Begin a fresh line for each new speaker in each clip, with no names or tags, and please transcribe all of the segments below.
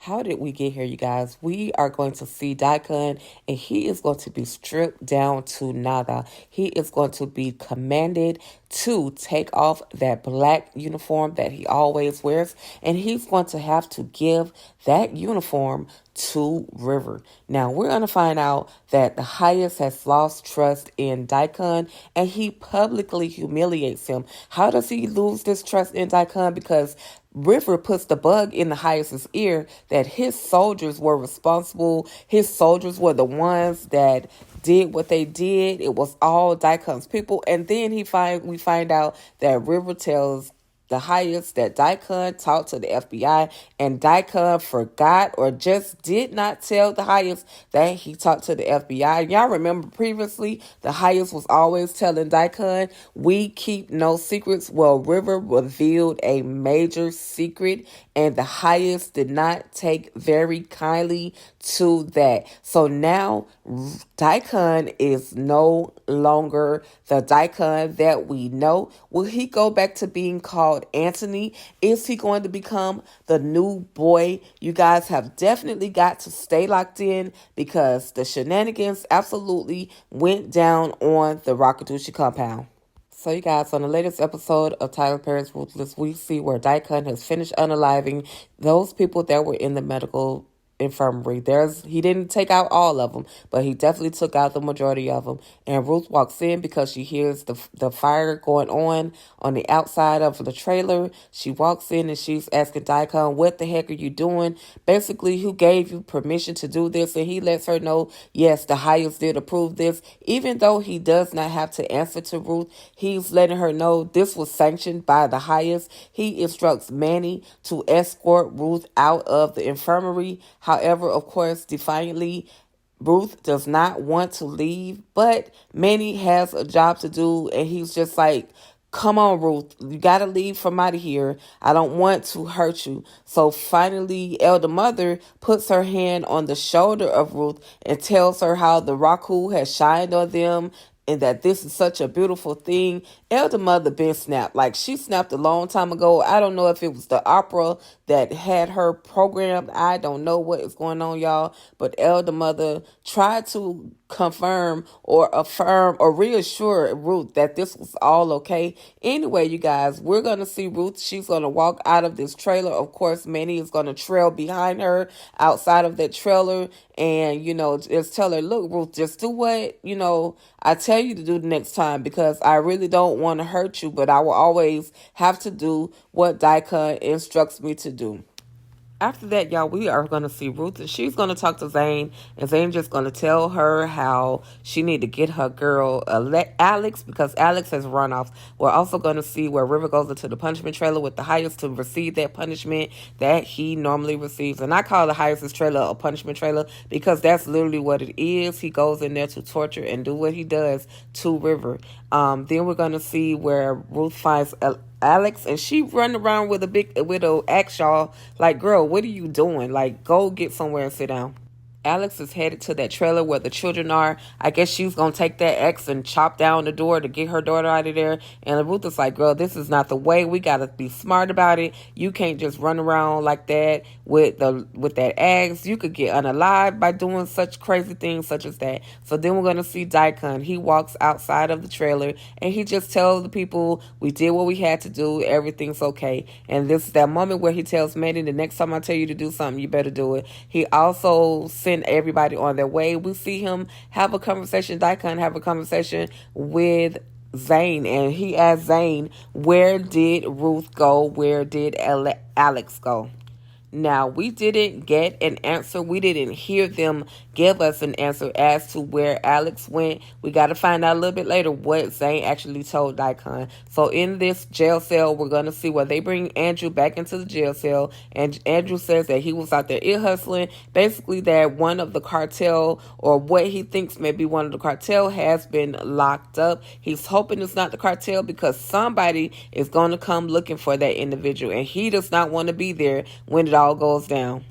How did we get here, you guys? We are going to see Daikon, and he is going to be stripped down to nada. He is going to be commanded to take off that black uniform that he always wears, and he's going to have to give that uniform to River. Now, we're going to find out that the highest has lost trust in Daikon, and he publicly humiliates him. How does he lose this trust in Daikon? Because River puts the bug in the highest's ear that his soldiers were responsible. His soldiers were the ones that did what they did. It was all Daikon's people. And then we find out that River tells the highest that Daikon talked to the FBI, and Daikon forgot or just did not tell the highest that he talked to the FBI. Y'all remember previously the highest was always telling Daikon, we keep no secrets. Well, River revealed a major secret, and the highest did not take very kindly to that. So now Daikon is no longer the Daikon that we know. Will he go back to being called Anthony? Is he going to become the new boy? You guys have definitely got to stay locked in because the shenanigans absolutely went down on the Rakadushi compound. So you guys, on the latest episode of Tyler Perry's Ruthless, we see where Daikon has finished unaliving those people that were in the medical infirmary. He didn't take out all of them, but he definitely took out the majority of them. And Ruth walks in because she hears the fire going on the outside of the trailer. She walks in and she's asking Daikon, what the heck are you doing? Basically, who gave you permission to do this? And he lets her know, yes, the highest did approve this. Even though he does not have to answer to Ruth, he's letting her know this was sanctioned by the highest. He instructs Manny to escort Ruth out of the infirmary. However, of course, defiantly, Ruth does not want to leave, but Manny has a job to do, and he's just like, come on, Ruth, you got to leave from out of here. I don't want to hurt you. So finally, Elder Mother puts her hand on the shoulder of Ruth and tells her how the Raku has shined on them and that this is such a beautiful thing. Elder Mother been snapped. Like, she snapped a long time ago. I don't know if it was the opera that had her programmed. I don't know what is going on, y'all. But Elder Mother tried to confirm or affirm or reassure Ruth that this was all okay. Anyway, you guys, we're going to see Ruth. She's going to walk out of this trailer. Of course, Manny is going to trail behind her outside of that trailer and, just tell her, look, Ruth, just do what, I tell you to do the next time because I really don't want to hurt you, but I will always have to do what Daikon instructs me to do. After that, y'all, we are going to see Ruth, and she's going to talk to Zane, and Zane's just going to tell her how she need to get her girl Alex because Alex has run off. We're also going to see where River goes into the punishment trailer with the highest to receive that punishment that he normally receives. And I call the highest's trailer a punishment trailer because that's literally what it is. He goes in there to torture and do what he does to River. Then we're going to see where Ruth finds Alex, and she run around with a axe, y'all. Like, girl, what are you doing? Like, go get somewhere and sit down. Alex is headed to that trailer where the children are. I guess she's going to take that axe and chop down the door to get her daughter out of there. And Ruth is like, girl, this is not the way. We got to be smart about it. You can't just run around like that with that axe. You could get unalived by doing such crazy things such as that. So then we're going to see Daikon. He walks outside of the trailer and he just tells the people, we did what we had to do. Everything's okay. And this is that moment where he tells Manny, the next time I tell you to do something, you better do it. He also sent everybody on their way. We see him have a conversation, Daikon have a conversation with Zane, and he asked Zane, where did Ruth go? Where did Alex go? Now, we didn't get an answer. We didn't hear them give us an answer as to where Alex went. We got to find out a little bit later what Zane actually told Daikon. So in this jail cell, we're going to see where they bring Andrew back into the jail cell. And Andrew says that he was out there ear hustling. Basically, that one of the cartel, or what he thinks may be one of the cartel, has been locked up. He's hoping it's not the cartel because somebody is going to come looking for that individual. And he does not want to be there when it all goes down.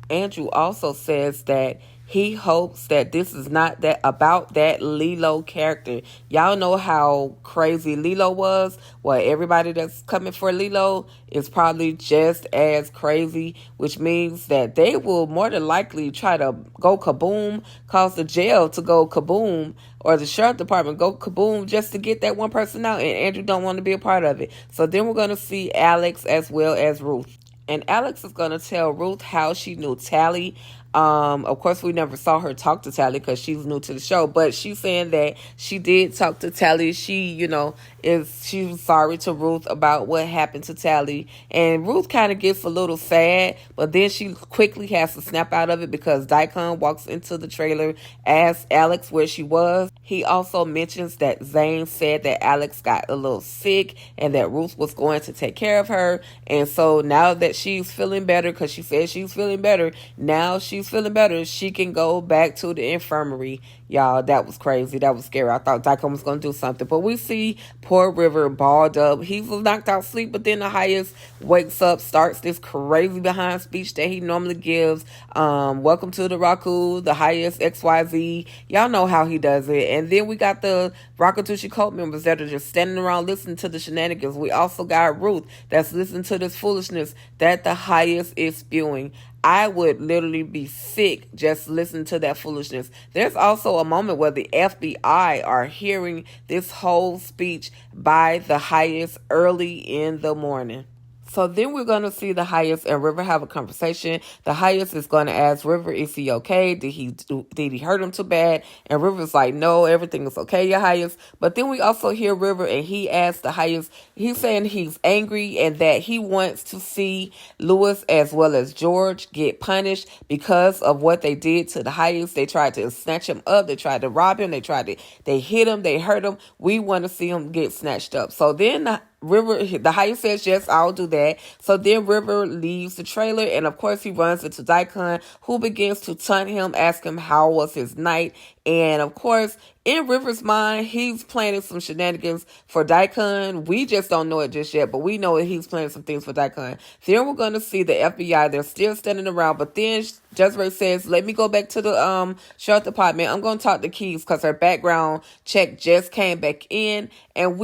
Andrew also says that He hopes that this is not that about that Lilo character. Y'all know how crazy Lilo was. Well, everybody that's coming for Lilo is probably just as crazy, which means that they will more than likely try to go kaboom, cause the jail to go kaboom, or the sheriff department go kaboom just to get that one person out. And Andrew don't want to be a part of it. So then we're going to see Alex as well as Ruth. And Alex is going to tell Ruth how she knew Tally. Of course, we never saw her talk to Tally because she's new to the show, but she's saying that she did talk to Tally. She, she was sorry to Ruth about what happened to Tally. And Ruth kind of gets a little sad, but then she quickly has to snap out of it because Daikon walks into the trailer, asks Alex where she was. He also mentions that Zane said that Alex got a little sick and that Ruth was going to take care of her. And so now that she's feeling better, because she said she's feeling better, now she's feeling better, she can go back to the infirmary. Y'all, that was crazy. That was scary. I thought Daikon was going to do something. But we see poor River balled up. He was knocked out sleep, but then the highest wakes up, starts this crazy behind speech that he normally gives. Welcome to the Raku, the highest XYZ. Y'all know how he does it. And then we got the Rakatushi cult members that are just standing around listening to the shenanigans. We also got Ruth that's listening to this foolishness that the highest is spewing. I would literally be sick just listening to that foolishness. There's also a moment where the FBI are hearing this whole speech by the highest early in the morning. So then we're going to see the highest and River have a conversation. The highest is going to ask River, is he okay? Did he hurt him too bad? And River's like, no, everything is okay, your highest. But then we also hear River and he asks the highest, he's saying he's angry and that he wants to see Lewis as well as George get punished because of what they did to the highest. They tried to snatch him up. They tried to rob him. They hit him. They hurt him. We want to see him get snatched up. So then River, the highest says, yes, I'll do that. So then River leaves the trailer, and of course he runs into Daikon, who begins to taunt him, ask him how was his night. And of course, in River's mind, he's planning some shenanigans for Daikon. We just don't know it just yet, but we know that he's planning some things for Daikon. Then we're going to see the FBI. They're still standing around, but then Desiree says, let me go back to the sheriff department. I'm going to talk to Keys because her background check just came back in, and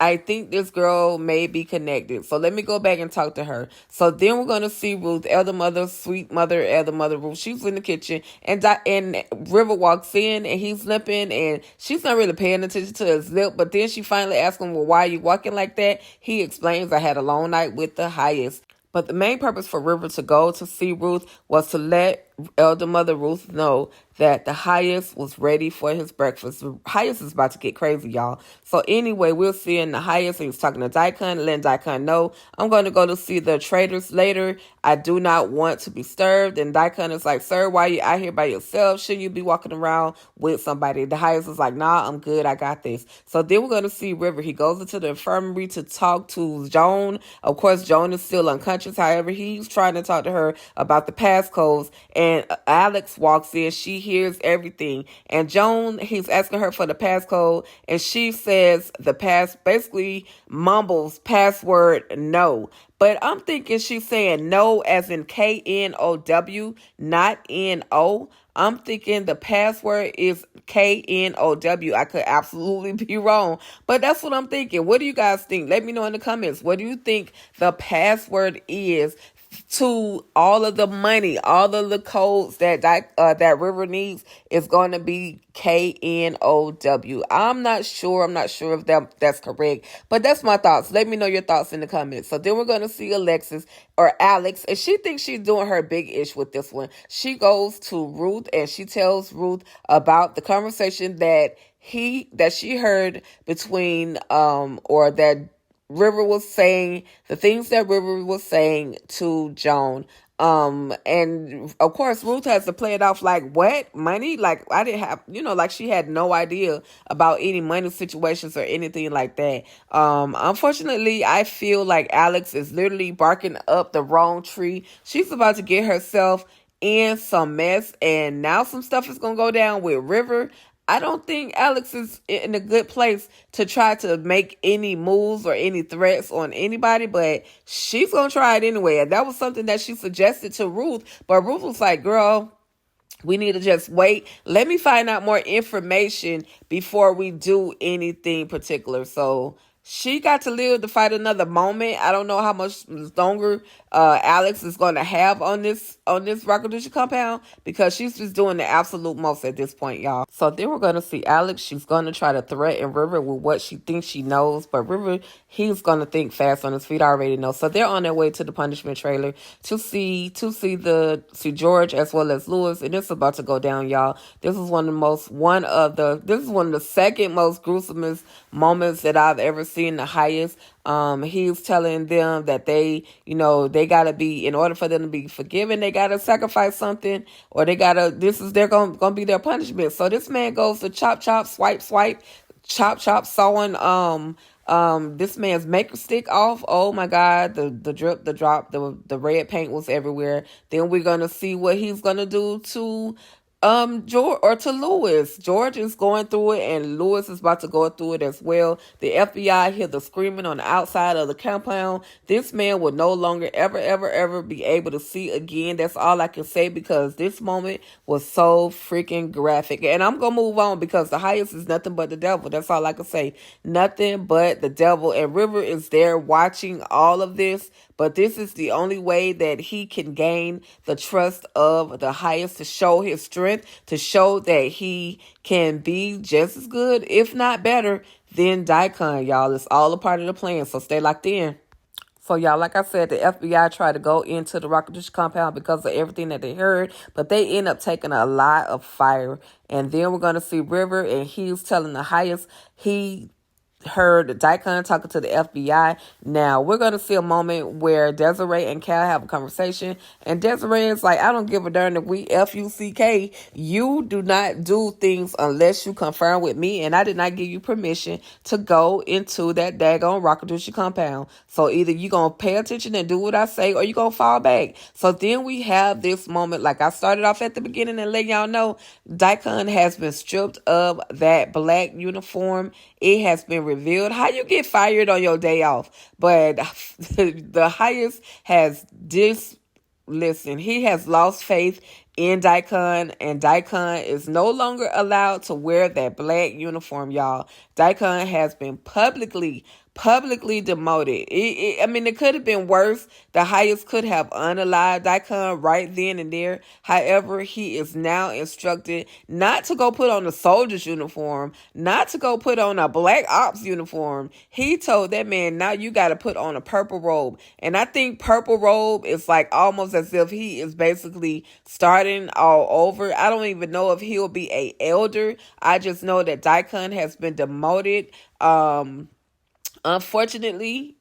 I think this girl may be connected. So let me go back and talk to her. So then we're going to see Ruth, elder mother, sweet mother, elder mother Ruth. She's in the kitchen and River walks in and he's limping and she's not really paying attention to his lip. But then she finally asks him, well, why are you walking like that? He explains, I had a long night with the highest. But the main purpose for River to go to see Ruth was to let elder mother Ruth know that the highest was ready for his breakfast. The highest is about to get crazy, y'all. So anyway, we're seeing the highest. He's talking to Daikon, letting Daikon know, I'm going to go to see the traders later. I do not want to be disturbed. And Daikon is like, sir, why are you out here by yourself? Shouldn't you be walking around with somebody? The highest is like, nah, I'm good. I got this. So then we're going to see River. He goes into the infirmary to talk to Joan. Of course, Joan is still unconscious. However, he's trying to talk to her about the passcodes. And Alex walks in. She hears everything. And Joan, he's asking her for the passcode. And she says basically mumbles password no. But I'm thinking she's saying no as in K-N-O-W, not N-O. I'm thinking the password is K-N-O-W. I could absolutely be wrong, but that's what I'm thinking. What do you guys think? Let me know in the comments. What do you think the password is to all of the money, all of the codes that River needs is going to be K-N-O-W. I'm not sure if that's correct, but that's my thoughts. Let me know your thoughts in the comments. So then we're going to see Alexis or Alex, and she thinks she's doing her big ish with this one. She goes to Ruth and she tells Ruth about the conversation that she heard between or that River was saying, the things that River was saying to Joan. And of course, Ruth has to play it off like, what? Money? Like, I didn't have, like she had no idea about any money situations or anything like that. Unfortunately, I feel like Alex is literally barking up the wrong tree. She's about to get herself in some mess, and now some stuff is going to go down with River. I don't think Alex is in a good place to try to make any moves or any threats on anybody, but she's going to try it anyway. And that was something that she suggested to Ruth, but Ruth was like, girl, We need to just wait. Let me find out more information before we do anything particular. So she got to live to fight another moment. I don't know how much longer Alex is going to have on this Rockadusha compound, because she's just doing the absolute most at this point, y'all. So then we're going to see Alex. She's going to try to threaten River with what she thinks she knows, but River, he's going to think fast on his feet. I already know. So they're on their way to the punishment trailer to see George as well as Lewis, and it's about to go down, y'all. This is one of the second most gruesomest moments that I've ever seen. The highest. He's telling them that they gotta be, in order for them to be forgiven, they gotta sacrifice something, or they're gonna be their punishment. So this man goes to chop chop, swipe swipe, chop chop, sawing this man's maker stick off. Oh my God, the drip, the drop, the red paint was everywhere. Then we're gonna see what he's gonna do to George, or to Lewis. George is going through it, and Lewis is about to go through it as well. The FBI hear the screaming on the outside of the compound. This man will no longer ever be able to see again. That's all I can say, because this moment was so freaking graphic. And I'm gonna move on, because the highest is nothing but the devil. That's all I can say. Nothing but the devil. And River is there watching all of this. But this is the only way that he can gain the trust of the highest, to show his strength, to show that he can be just as good, if not better, than Daikon, y'all. It's all a part of the plan, so stay locked in. So, y'all, like I said, the FBI tried to go into the Rockadusha compound because of everything that they heard, but they end up taking a lot of fire. And then we're going to see River, and he's telling the highest he heard Daikon talking to the FBI. Now we're going to see a moment where Desiree and Cal have a conversation, and Desiree is like, I don't give a darn if we F-U-C-K. You do not do things unless you confirm with me, and I did not give you permission to go into that daggone Rockadusha compound. So either you going to pay attention and do what I say, or you going to fall back. So then we have this moment, like I started off at the beginning and let y'all know, Daikon has been stripped of that black uniform. It has been revealed how you get fired on your day off. But the highest has listen, he has lost faith in Daikon, and Daikon is no longer allowed to wear that black uniform, y'all. Daikon has been publicly demoted. It could have been worse. The highest could have unalived Daikon right then and there. However, he is now instructed not to go put on a soldier's uniform, not to go put on a black ops uniform. He told that man, now you got to put on a purple robe. And I think purple robe is like almost as if he is basically starting all over. I don't even know if he'll be a elder. I just know that Daikon has been demoted. Unfortunately,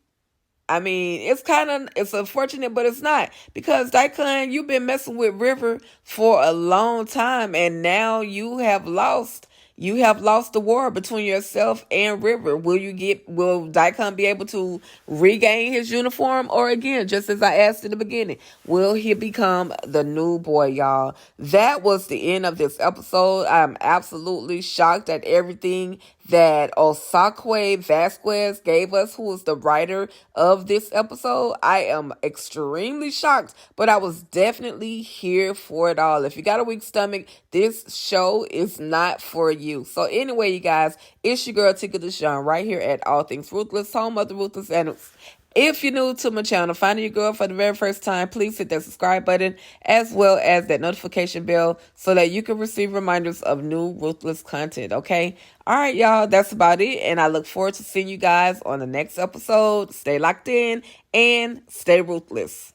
it's unfortunate, but it's not, because Daikon, you've been messing with River for a long time, and now you have lost the war between yourself and River. Will Daikon be able to regain his uniform? Or again, just as I asked in the beginning, will he become the new boy, y'all? That was the end of this episode. I'm absolutely shocked at everything that Osakwe Vasquez gave us, who is the writer of this episode. I am extremely shocked, but I was definitely here for it all. If you got a weak stomach, this show is not for you. So anyway, you guys, it's your girl Tika Deshawn right here at All Things Ruthless, home of the Ruthless. And if you're new to my channel, finding your girl for the very first time, please hit that subscribe button as well as that notification bell so that you can receive reminders of new Ruthless content, okay? All right, y'all, that's about it. And I look forward to seeing you guys on the next episode. Stay locked in and stay ruthless.